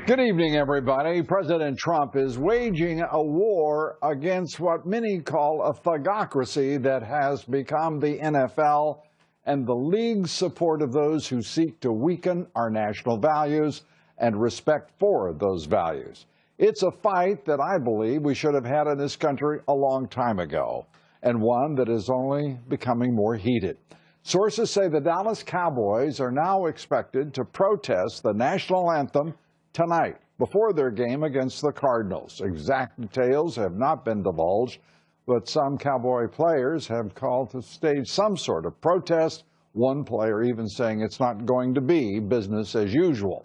Good evening, everybody. President Trump is waging a war against what many call a thugocracy that has become the NFL and the league's support of those who seek to weaken our national values and respect for those values. It's a fight that I believe we should have had in this country a long time ago, and one that is only becoming more heated. Sources say the Dallas Cowboys are now expected to protest the national anthem tonight before their game against the Cardinals. Exact details have not been divulged, but some Cowboy players have called to stage some sort of protest, one player even saying it's not going to be business as usual.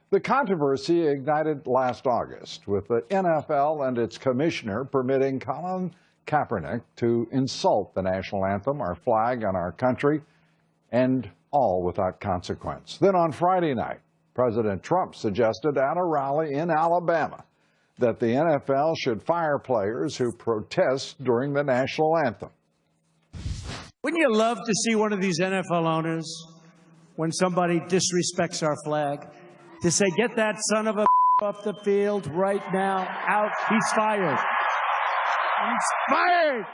The controversy ignited last August with the NFL and its commissioner permitting Colin Kaepernick to insult the national anthem, our flag, and our country, and all without consequence. Then on Friday night, President Trump suggested at a rally in Alabama that the NFL should fire players who protest during the national anthem. Wouldn't you love to see one of these NFL owners, when somebody disrespects our flag, to say, get that son of a off the field right now, out, he's fired. He's fired!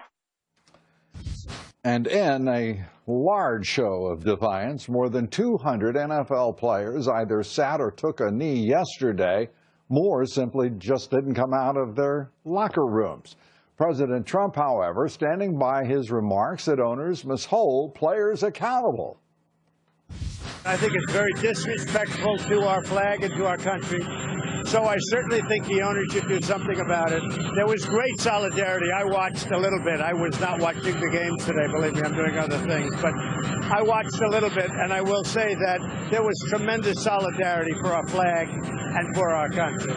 And in a large show of defiance, more than 200 NFL players either sat or took a knee yesterday. More simply just didn't come out of their locker rooms. President Trump, however, standing by his remarks that owners must hold players accountable. I think it's very disrespectful to our flag and to our country. So I certainly think the owners should do something about it. There was great solidarity. I watched a little bit. I was not watching the games today. Believe me, I'm doing other things. But I watched a little bit, and I will say that there was tremendous solidarity for our flag and for our country.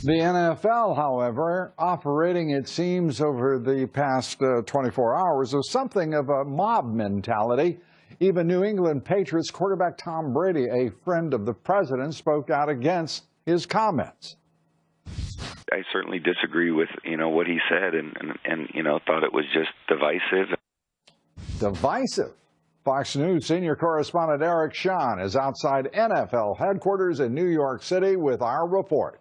The NFL, however, operating, it seems, over the past 24 hours of something of a mob mentality. Even New England Patriots quarterback Tom Brady, a friend of the president, spoke out against his comments. I certainly disagree with, what he said and thought it was just divisive. Divisive? Fox News senior correspondent Eric Shawn is outside NFL headquarters in New York City with our report.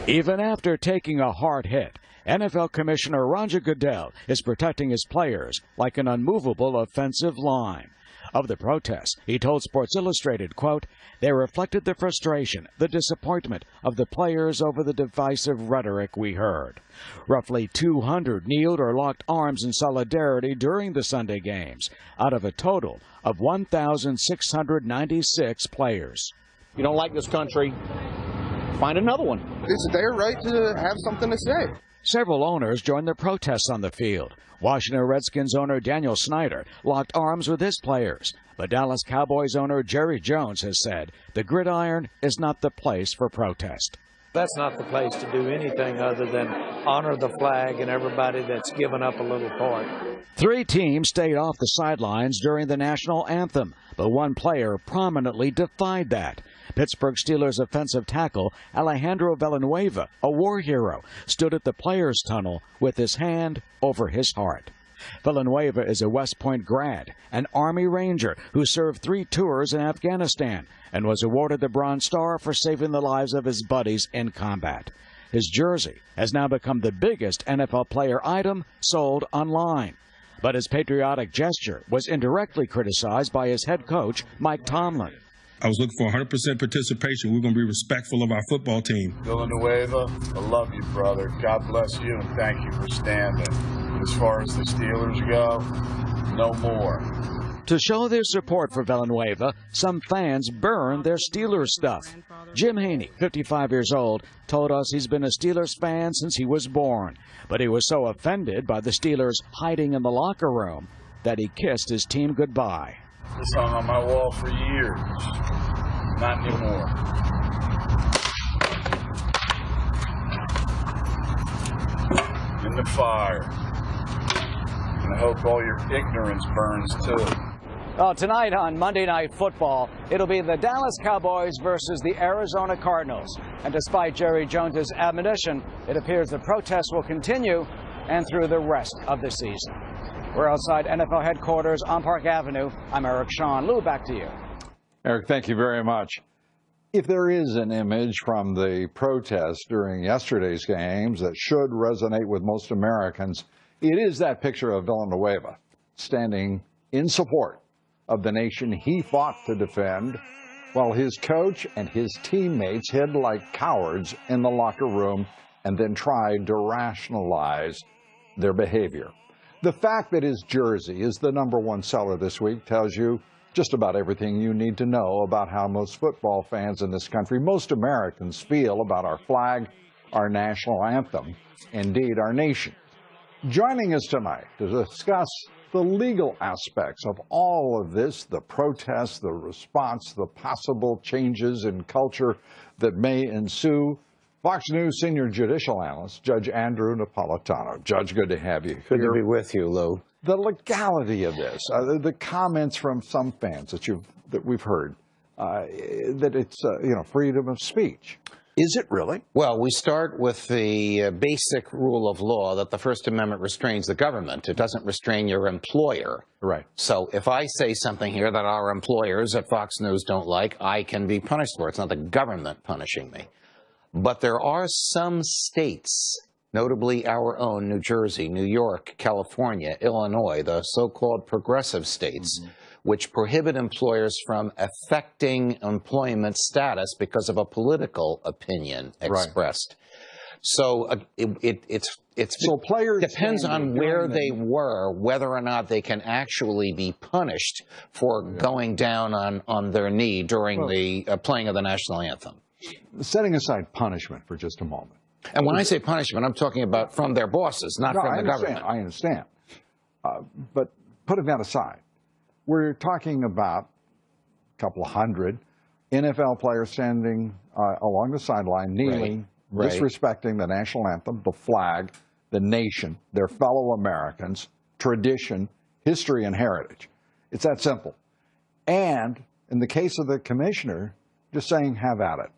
Even after taking a hard hit, NFL Commissioner Roger Goodell is protecting his players like an unmovable offensive line. Of the protests, he told Sports Illustrated, quote, they reflected the frustration, the disappointment of the players over the divisive rhetoric we heard. Roughly 200 kneeled or locked arms in solidarity during the Sunday games, out of a total of 1,696 players. You don't like this country? Find another one. It's their right to have something to say. Several owners joined the protests on the field. Washington Redskins owner Daniel Snyder locked arms with his players. But Dallas Cowboys owner Jerry Jones has said the gridiron is not the place for protest. That's not the place to do anything other than honor the flag and everybody that's given up a little part. 3 teams stayed off the sidelines during the national anthem, but one player prominently defied that. Pittsburgh Steelers offensive tackle Alejandro Villanueva, a war hero, stood at the players' tunnel with his hand over his heart. Villanueva is a West Point grad, an Army Ranger who served 3 tours in Afghanistan and was awarded the Bronze Star for saving the lives of his buddies in combat. His jersey has now become the biggest NFL player item sold online. But his patriotic gesture was indirectly criticized by his head coach, Mike Tomlin. I was looking for 100% participation. We're going to be respectful of our football team. Villanueva, I love you, brother. God bless you, and thank you for standing. As far as the Steelers go, no more. To show their support for Villanueva, some fans burned their Steelers stuff. Jim Haney, 55 years old, told us he's been a Steelers fan since he was born. But he was so offended by the Steelers hiding in the locker room that he kissed his team goodbye. It's hung on my wall for years. Not anymore. In the fire. And I hope all your ignorance burns too. Well, tonight on Monday Night Football, it'll be the Dallas Cowboys versus the Arizona Cardinals. And despite Jerry Jones's admonition, it appears the protests will continue and through the rest of the season. We're outside NFL headquarters on Park Avenue. I'm Eric Shawn. Lou, back to you. Eric, thank you very much. If there is an image from the protest during yesterday's games that should resonate with most Americans, it is that picture of Villanueva standing in support of the nation he fought to defend, while his coach and his teammates hid like cowards in the locker room and then tried to rationalize their behavior. The fact that his jersey is the #1 seller this week tells you just about everything you need to know about how most football fans in this country, most Americans, feel about our flag, our national anthem, indeed our nation. Joining us tonight to discuss the legal aspects of all of this, the protests, the response, the possible changes in culture that may ensue, Fox News senior judicial analyst, Judge Andrew Napolitano. Judge, good to have you. Good to be with you, Lou. The legality of this, the comments from some fans that we've heard, that it's freedom of speech. Is it really? Well, we start with the basic rule of law that the First Amendment restrains the government. It doesn't restrain your employer. Right. So if I say something here that our employers at Fox News don't like, I can be punished for it. It's not the government punishing me. But there are some states, notably our own, New Jersey, New York, California, Illinois, the so-called progressive states, which prohibit employers from affecting employment status because of a political opinion expressed. Right. So it depends on where they were, whether or not they can actually be punished for going down on their knee during the playing of the national anthem. Setting aside punishment for just a moment. And when I say punishment, I'm talking about from their bosses, not from the government. I understand. But putting that aside, we're talking about a couple of hundred NFL players standing along the sideline, kneeling, disrespecting the national anthem, the flag, the nation, their fellow Americans, tradition, history, and heritage. It's that simple. And in the case of the commissioner, just saying, have at it.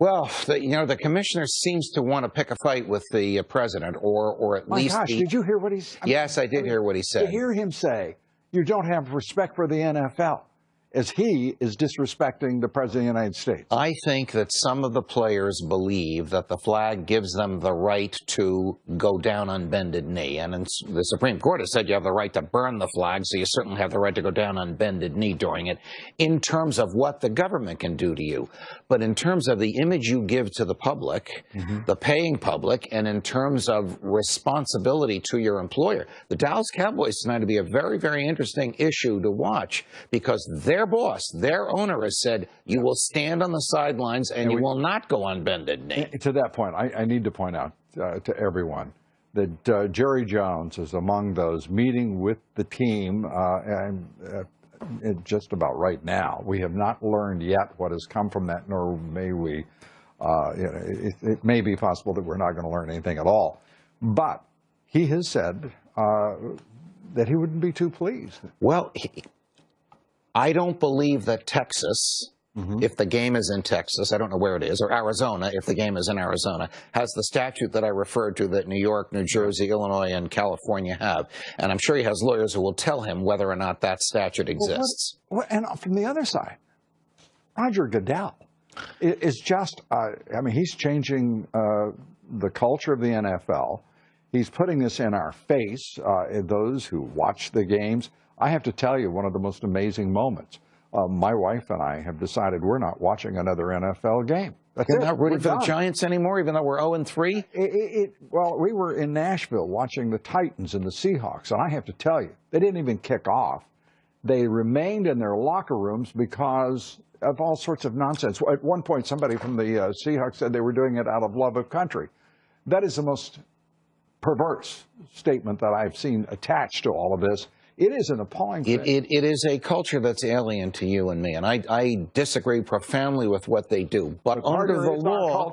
Well, the commissioner seems to want to pick a fight with the president, or at least... My gosh, did you hear what he said? Yes, I did hear what he said. To hear him say, you don't have respect for the NFL, as he is disrespecting the President of the United States. I think that some of the players believe that the flag gives them the right to go down on bended knee. And the Supreme Court has said you have the right to burn the flag, so you certainly have the right to go down on bended knee during it, in terms of what the government can do to you. But in terms of the image you give to the public, the paying public, and in terms of responsibility to your employer, the Dallas Cowboys tonight will be a very, very interesting issue to watch, because their boss, their owner, has said you will stand on the sidelines and you will not go on bended knee. To that point, I need to point out to everyone that Jerry Jones is among those meeting with the team just about right now. We have not learned yet what has come from that, nor may we. It may be possible that we're not going to learn anything at all. But he has said that he wouldn't be too pleased. Well, I don't believe that Texas, if the game is in Texas, I don't know where it is, or Arizona, if the game is in Arizona, has the statute that I referred to that New York, New Jersey, Illinois, and California have. And I'm sure he has lawyers who will tell him whether or not that statute exists. And from the other side, Roger Goodell is just, he's changing the culture of the NFL. He's putting this in our face, those who watch the games. I have to tell you, one of the most amazing moments. My wife and I have decided we're not watching another NFL game. You're not rooting for the Giants anymore, even though we're 0-3? Well, we were in Nashville watching the Titans and the Seahawks, and I have to tell you, they didn't even kick off. They remained in their locker rooms because of all sorts of nonsense. At one point, somebody from the Seahawks said they were doing it out of love of country. That is the most perverse statement that I've seen attached to all of this. It is an appalling thing. It is a culture that's alien to you and me, and I disagree profoundly with what they do. But under the law,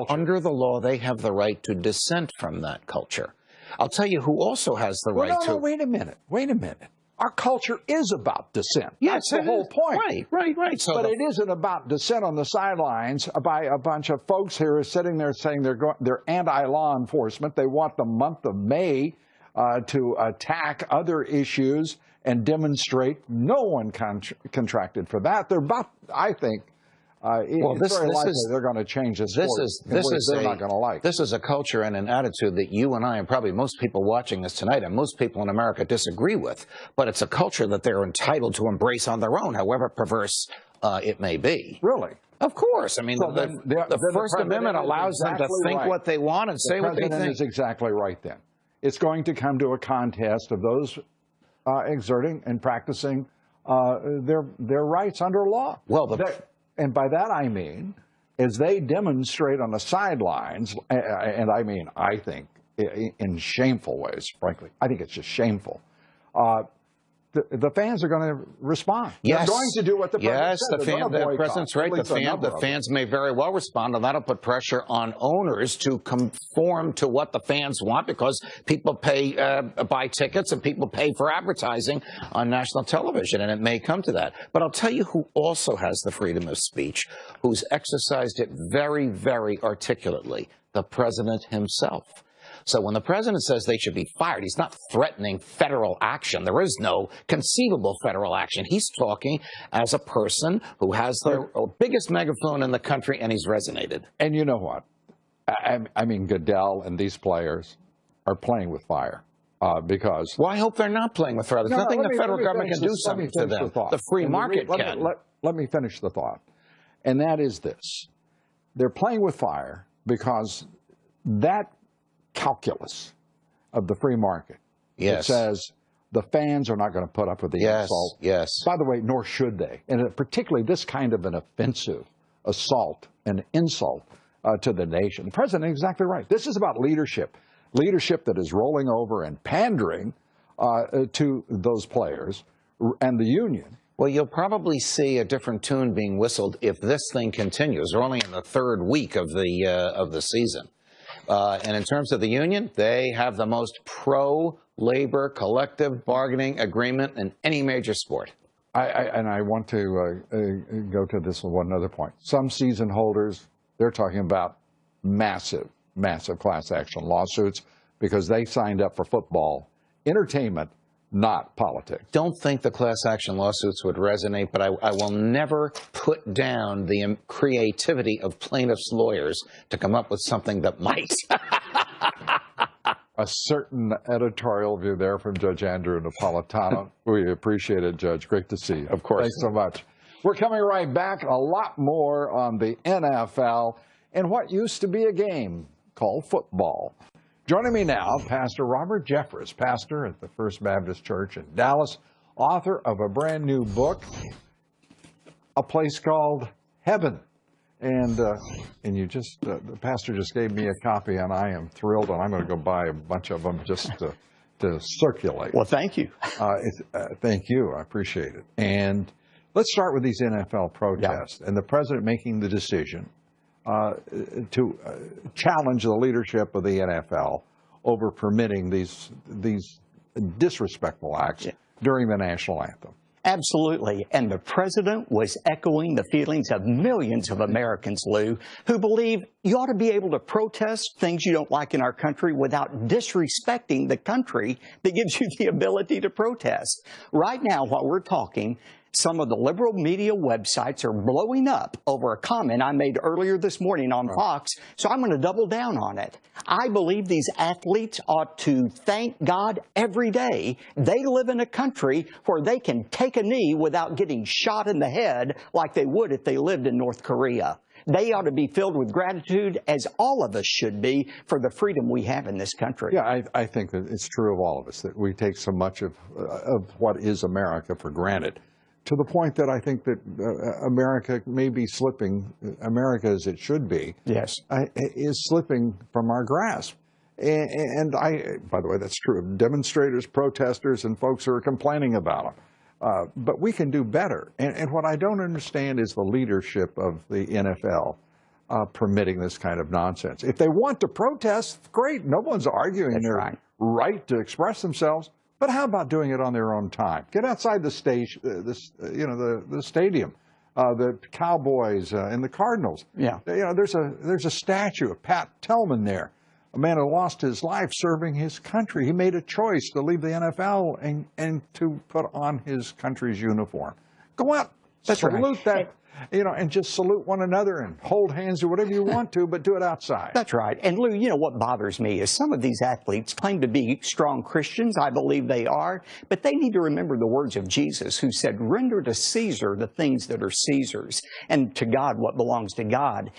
under the law, they have the right to dissent from that culture. I'll tell you who also has the right to. No, wait a minute. Wait a minute. Our culture is about dissent. Yes, that's the whole point. Right. So but it isn't about dissent on the sidelines by a bunch of folks here sitting there saying they're anti-law enforcement. They want the month of May to attack other issues and demonstrate. No one contracted for that. They're about, I think, It's very likely they're going to change this sport in ways they're not going to like. This is a culture and an attitude that you and I, and probably most people watching this tonight, and most people in America disagree with. But it's a culture that they're entitled to embrace on their own, however perverse it may be. Really? Of course. I mean, so the First Amendment allows them to think what they want and say what they think. The president is exactly right then. It's going to come to a contest of those exerting and practicing their rights under law. Well, and by that I mean, as they demonstrate on the sidelines, and I mean, I think, in shameful ways, frankly. I think it's just shameful. The fans are going to respond. Yes. They're going to do what the president said. The president's right. The fans may very well respond, and that'll put pressure on owners to conform to what the fans want, because people buy tickets and people pay for advertising on national television, and it may come to that. But I'll tell you who also has the freedom of speech, who's exercised it very, very articulately: the president himself. So when the president says they should be fired, he's not threatening federal action. There is no conceivable federal action. He's talking as a person who has the biggest megaphone in the country, and he's resonated. And you know what? I mean, Goodell and these players are playing with fire because... Well, I hope they're not playing with fire. There's nothing the federal government can do something to them. The free market can. Let me finish the thought. And that is this. They're playing with fire because that calculus of the free market. It says the fans are not going to put up with the insult. Yes. By the way, nor should they. And particularly this kind of an offensive assault and insult to the nation. The president is exactly right. This is about leadership. Leadership that is rolling over and pandering to those players and the union. Well, you'll probably see a different tune being whistled if this thing continues. We're only in the third week of the season. And in terms of the union, they have the most pro-labor collective bargaining agreement in any major sport. And I want to go to this one other point. Some season holders, they're talking about massive, massive class action lawsuits because they signed up for football entertainment, not politics. Don't think the class action lawsuits would resonate, but I will never put down the creativity of plaintiffs' lawyers to come up with something that might. A certain editorial view there from Judge Andrew Napolitano. We appreciate it, Judge. Great to see you. Of course. Thanks so much. We're coming right back. A lot more on the NFL and what used to be a game called football. Joining me now, Pastor Robert Jeffress, pastor at the First Baptist Church in Dallas, author of a brand new book, A Place Called Heaven. And you just, the pastor just gave me a copy, and I am thrilled, and I'm going to go buy a bunch of them just to circulate. Well, thank you. Thank you. I appreciate it. And let's start with these NFL protests and the president making the decision to challenge the leadership of the NFL over permitting these disrespectful acts during the national anthem. Absolutely. And the president was echoing the feelings of millions of Americans, Lou, who believe you ought to be able to protest things you don't like in our country without disrespecting the country that gives you the ability to protest. Right now, while we're talking, some of the liberal media websites are blowing up over a comment I made earlier this morning on Fox, so I'm going to double down on it. I believe these athletes ought to thank God every day they live in a country where they can take a knee without getting shot in the head like they would if they lived in North Korea. They ought to be filled with gratitude, as all of us should be, for the freedom we have in this country. Yeah, I think that it's true of all of us, that we take so much of what is America for granted, to the point that I think that America may be slipping, America as it should be, is slipping from our grasp. And by the way, that's true of demonstrators, protesters, and folks who are complaining about them. But we can do better. And what I don't understand is the leadership of the NFL permitting this kind of nonsense. If they want to protest, great. No one's arguing their right to express themselves. But how about doing it on their own time? Get outside the stage, the stadium, the Cowboys and the Cardinals. Yeah. You know, there's a statue of Pat Tillman there, a man who lost his life serving his country. He made a choice to leave the NFL and to put on his country's uniform. Go out, salute that. you know, and just salute one another and hold hands or whatever you want to, but do it outside. That's right. And Lou, you know what bothers me is some of these athletes claim to be strong Christians. I believe they are, but they need to remember the words of Jesus, who said, "Render to Caesar the things that are Caesar's, and to God what belongs to God."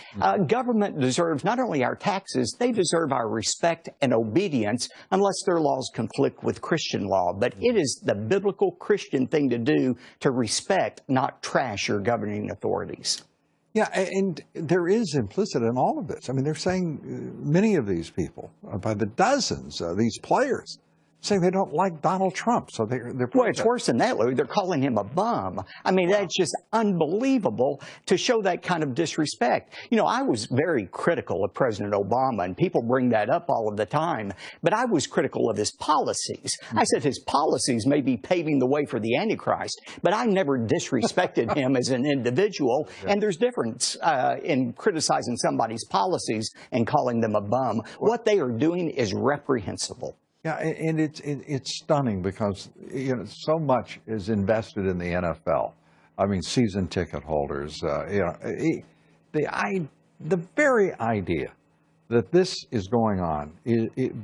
Government deserves not only our taxes, they deserve our respect and obedience unless their laws conflict with Christian law. But it is the biblical Christian thing to do to respect, not trash your governing authorities. Yeah, and there is implicit in all of this. I mean, they're saying, many of these people, by the dozens, these players, saying they don't like Donald Trump, so they're well, it's worse than that, Lou. They're calling him a bum. I mean, that's just unbelievable to show that kind of disrespect. You know, I was very critical of President Obama, and people bring that up all of the time, but I was critical of his policies. I said his policies may be paving the way for the Antichrist, but I never disrespected him as an individual, and there's difference in criticizing somebody's policies and calling them a bum. What they are doing is reprehensible. Yeah, and it's stunning because, you know, so much is invested in the NFL. I mean, season ticket holders. You know, the very idea that this is going on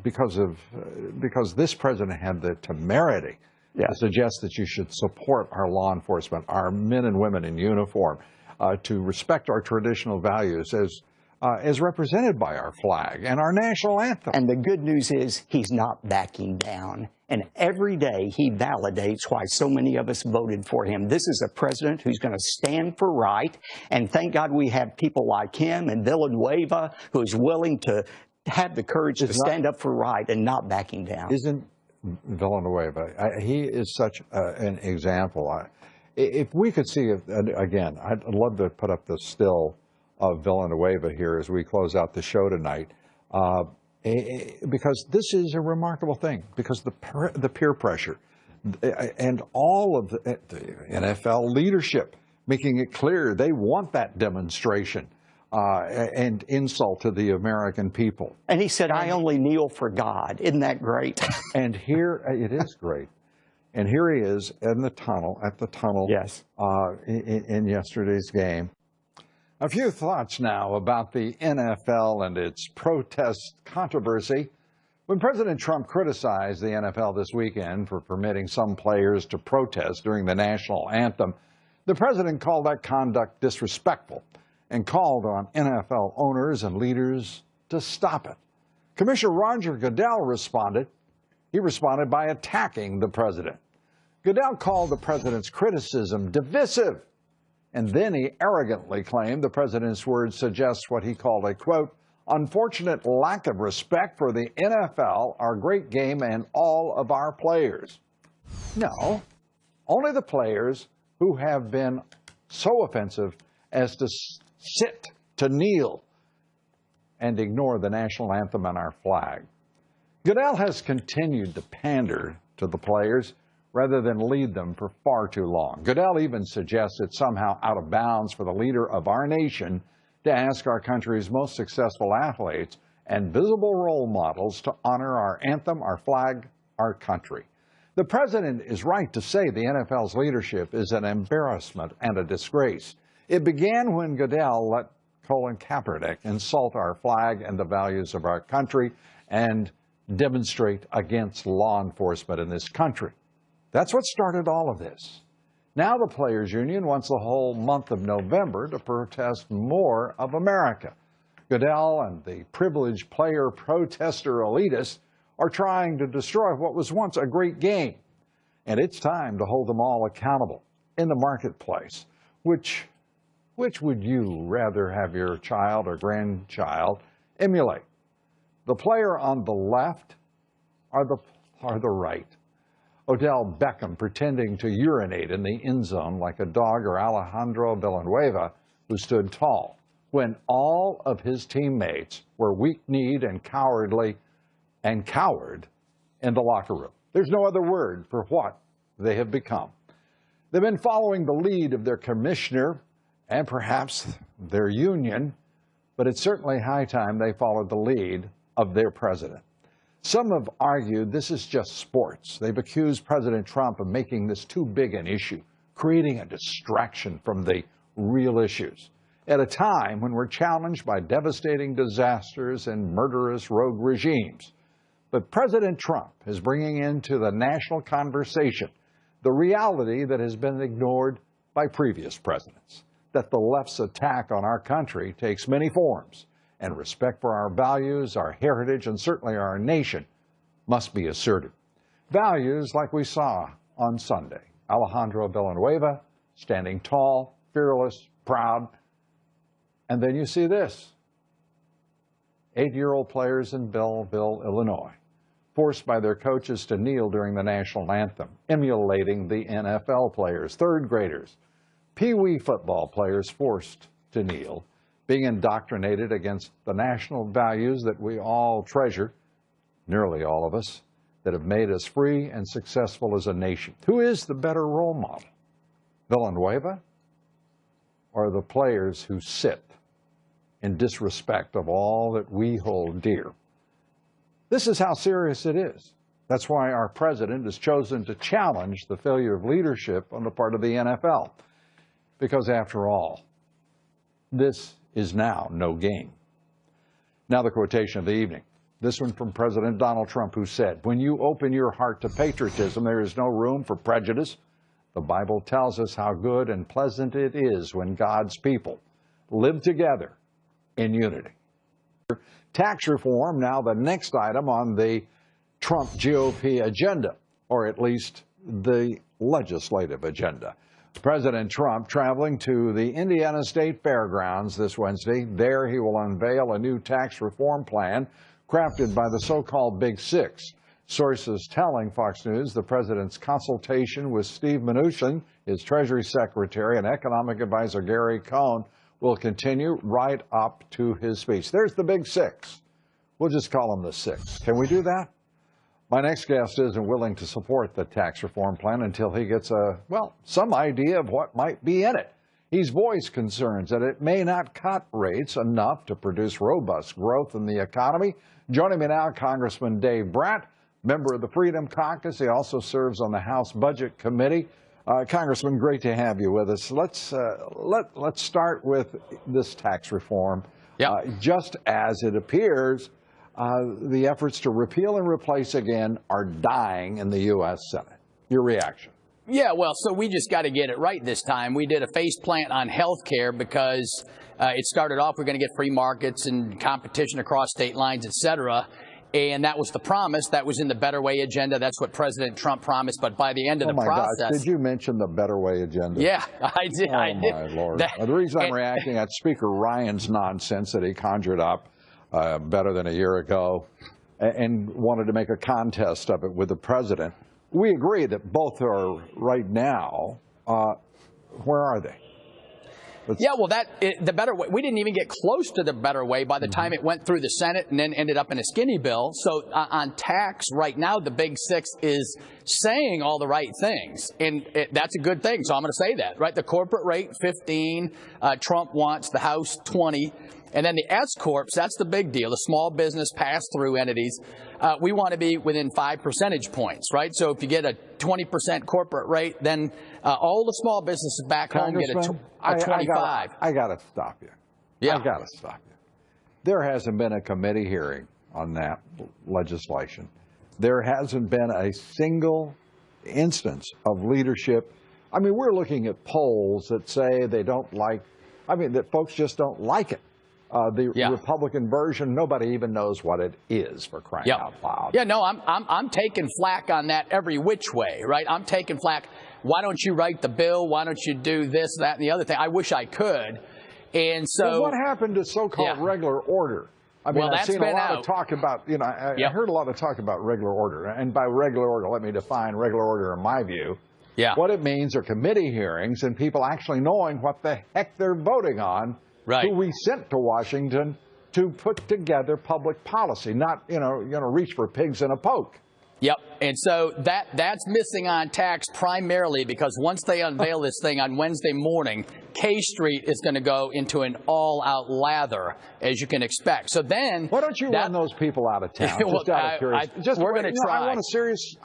because this president had the temerity to suggest that you should support our law enforcement, our men and women in uniform, to respect our traditional values as represented by our flag and our national anthem. And the good news is he's not backing down. And every day he validates why so many of us voted for him. This is a president who's going to stand for right. And thank God we have people like him and Villanueva who's willing to have the courage to stand up for right and not backing down. Isn't Villanueva, he is such an example. If we could see, again, I'd love to put up the still of Villanueva here as we close out the show tonight, because this is a remarkable thing, because the peer pressure and all of the NFL leadership making it clear they want that demonstration and insult to the American people. And he said, "I only kneel for God." Isn't that great? And here, it is great. And here he is in the tunnel, yes, in yesterday's game. A few thoughts now about the NFL and its protest controversy. When President Trump criticized the NFL this weekend for permitting some players to protest during the national anthem, the president called that conduct disrespectful and called on NFL owners and leaders to stop it. Commissioner Roger Goodell responded. He responded by attacking the president. Goodell called the president's criticism divisive. And then he arrogantly claimed the president's words suggest what he called a, quote, unfortunate lack of respect for the NFL, our great game, and all of our players. No, only the players who have been so offensive as to sit, to kneel, and ignore the national anthem and our flag. Goodell has continued to pander to the players rather than lead them for far too long. Goodell even suggests it's somehow out of bounds for the leader of our nation to ask our country's most successful athletes and visible role models to honor our anthem, our flag, our country. The president is right to say the NFL's leadership is an embarrassment and a disgrace. It began when Goodell let Colin Kaepernick insult our flag and the values of our country and demonstrate against law enforcement in this country. That's what started all of this. Now the Players Union wants the whole month of November to protest more of America. Goodell and the privileged player protester elitists are trying to destroy what was once a great game. And it's time to hold them all accountable in the marketplace. Which would you rather have your child or grandchild emulate? The player on the left or the right? Odell Beckham pretending to urinate in the end zone like a dog, or Alejandro Villanueva, who stood tall when all of his teammates were weak-kneed and cowardly and coward in the locker room. There's no other word for what they have become. They've been following the lead of their commissioner and perhaps their union, but it's certainly high time they followed the lead of their president. Some have argued this is just sports. They've accused President Trump of making this too big an issue, creating a distraction from the real issues at a time when we're challenged by devastating disasters and murderous rogue regimes. But President Trump is bringing into the national conversation the reality that has been ignored by previous presidents, that the left's attack on our country takes many forms, and respect for our values, our heritage, and certainly our nation must be asserted. Values like we saw on Sunday. Alejandro Villanueva, standing tall, fearless, proud. And then you see this. 8-year-old players in Belleville, Illinois, forced by their coaches to kneel during the national anthem, emulating the NFL players. 3rd graders, Pee-wee football players forced to kneel, being indoctrinated against the national values that we all treasure, nearly all of us, that have made us free and successful as a nation. Who is the better role model? Villanueva or the players who sit in disrespect of all that we hold dear? This is how serious it is. That's why our president has chosen to challenge the failure of leadership on the part of the NFL. Because after all, this is now no game. Now the quotation of the evening. This one from President Donald Trump, who said, "When you open your heart to patriotism, there is no room for prejudice. The Bible tells us how good and pleasant it is when God's people live together in unity." Tax reform, now the next item on the Trump GOP agenda, or at least the legislative agenda. President Trump traveling to the Indiana State Fairgrounds this Wednesday. There he will unveil a new tax reform plan crafted by the so-called Big Six. Sources telling Fox News the president's consultation with Steve Mnuchin, his Treasury Secretary, and economic advisor Gary Cohn will continue right up to his speech. There's the Big Six. We'll just call them the Six. Can we do that? My next guest isn't willing to support the tax reform plan until he gets some idea of what might be in it. He's voiced concerns that it may not cut rates enough to produce robust growth in the economy. Joining me now, Congressman Dave Bratt, member of the Freedom Caucus. He also serves on the House Budget Committee. Congressman, great to have you with us. Let's start with this tax reform. Just as it appears, the efforts to repeal and replace again are dying in the U.S. Senate. Your reaction? Yeah, well, so we just got to get it right this time. We did a faceplant on health care because it started off we're going to get free markets and competition across state lines, et cetera. And that was the promise. That was in the Better Way agenda. That's what President Trump promised. But by the end of the process... Gosh, did you mention the Better Way agenda? Yeah, I did. Oh, my Lord. The reason I'm reacting at Speaker Ryan's nonsense that he conjured up better than a year ago and wanted to make a contest of it with the president. We agree that both are right now. Where are they? Yeah, well, the Better Way, we didn't even get close to the Better Way by the time it went through the Senate and then ended up in a skinny bill. So on tax, right now, the Big Six is saying all the right things. And that's a good thing. So I'm going to say that, right? The corporate rate, 15. Trump wants the House 20. And then the S-Corps, that's the big deal, the small business pass-through entities. We want to be within 5 percentage points, right? So if you get a 20% corporate rate, then all the small businesses back home get a 25. I got to stop you. Yeah. I got to stop you. There hasn't been a committee hearing on that legislation. There hasn't been a single instance of leadership. I mean, we're looking at polls that say they don't like, that folks just don't like it. The Republican version, nobody even knows what it is, for crying out loud. Yeah, no, I'm taking flack on that every which way, right? I'm taking flack. Why don't you write the bill? Why don't you do this, that, and the other thing? I wish I could. And so, well, what happened to so-called regular order? I mean, I've seen a lot of talk about, I heard a lot of talk about regular order. And by regular order, let me define regular order in my view. Yeah. What it means are committee hearings and people actually knowing what the heck they're voting on. Right. Who we sent to Washington to put together public policy, not, reach for pigs in a poke. Yep. And so that's missing on tax primarily because once they unveil this thing on Wednesday morning, K Street is going to go into an all-out lather, as you can expect. So then... Why don't you run those people out of town? Well, just out of curiosity. we're going to try. I want a serious...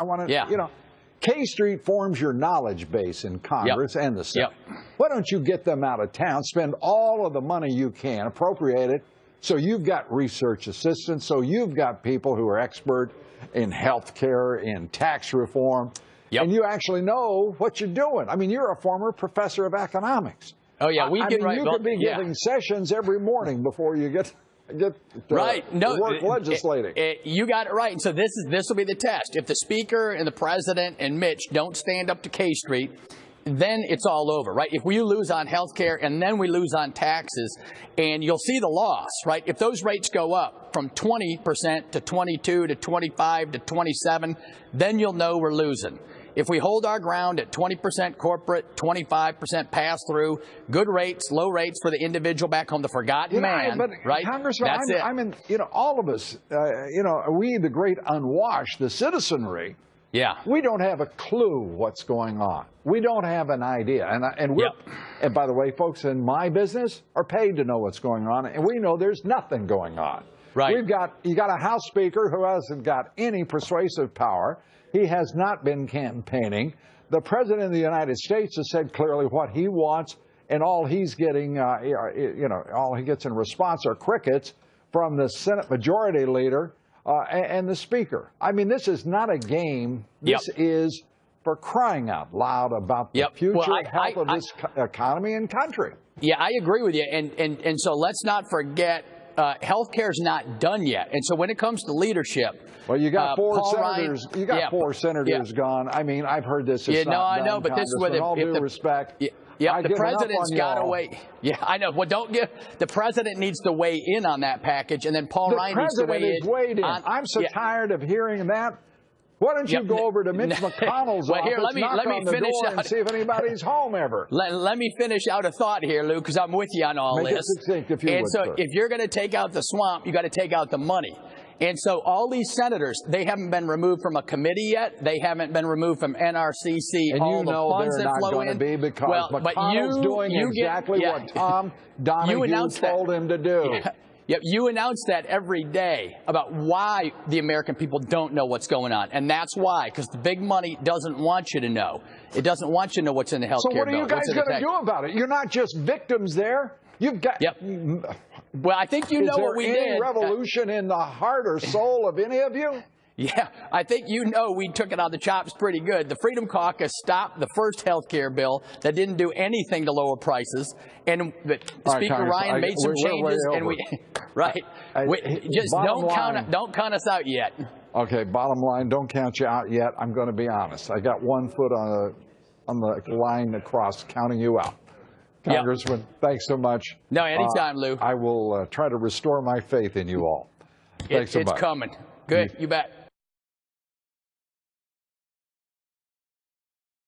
K Street forms your knowledge base in Congress and the Senate. Why don't you get them out of town, spend all of the money you can, appropriate it, so you've got research assistants, so you've got people who are expert in health care, in tax reform, and you actually know what you're doing. I mean, you're a former professor of economics. Oh, yeah, we get right. You could be giving sessions every morning before you get right. No, work legislating. You got it right. And so this will be the test. If the Speaker and the President and Mitch don't stand up to K Street, then it's all over, right? If we lose on health care and then we lose on taxes, and you'll see the loss, right? If those rates go up from 20% to 22 to 25 to 27, then you'll know we're losing. If we hold our ground at 20% corporate, 25% pass-through, good rates, low rates for the individual back home, the forgotten man, but right? Congressman, That's it. I mean, all of us, we, the great unwashed, the citizenry, we don't have a clue what's going on. We don't have an idea. And by the way, folks in my business are paid to know what's going on, and we know there's nothing going on. Right. You got a House Speaker who hasn't got any persuasive power. He has not been campaigning. The President of the United States has said clearly what he wants, and all he's getting, all he gets in response are crickets from the Senate Majority Leader and the Speaker. I mean, this is not a game. This is, for crying out loud, about the future health of this economy and country. Yeah, I agree with you. And so let's not forget, health care is not done yet. And so when it comes to leadership, well, you got four Paul senators. Ryan, you got four senators gone. I mean, I've heard this. It's not I know, but this is with all due respect. The president's got to weigh. Yeah, I know. Well, the president needs to weigh in on that package, and then Paul Ryan needs to weigh in. The president is weighed in. I'm so tired of hearing that. Why don't you go over to Mitch McConnell's office, knock on the door, and see if anybody's home ever? Let me finish out a thought here, Lou, because I'm with you on all Make this. it succinct, if you would, so sir. if you're going to take out the swamp, you got to take out the money. And so all these senators, they haven't been removed from a committee yet. They haven't been removed from NRCC. And all you know the funds they're that not flow going in. to be because McConnell's doing exactly what Tom Donahue told him to do. Yep, you announce that every day about why the American people don't know what's going on. And that's why, because the big money doesn't want you to know. It doesn't want you to know what's in the health care bill. So what are you guys going to do about it? You're not just victims there. You've got... Well, I think you know what we did. Is there any revolution in the heart or soul of any of you? Yeah, I think you know we took it on the chops pretty good. The Freedom Caucus stopped the first health care bill that didn't do anything to lower prices, and Speaker Ryan made some changes, and just don't count us out yet. Okay, bottom line, don't count you out yet. I'm going to be honest. I got 1 foot on the line across, counting you out. Congressman, thanks so much. No, anytime, Lou. I will try to restore my faith in you all. Thanks so much. It's coming. Good, you bet.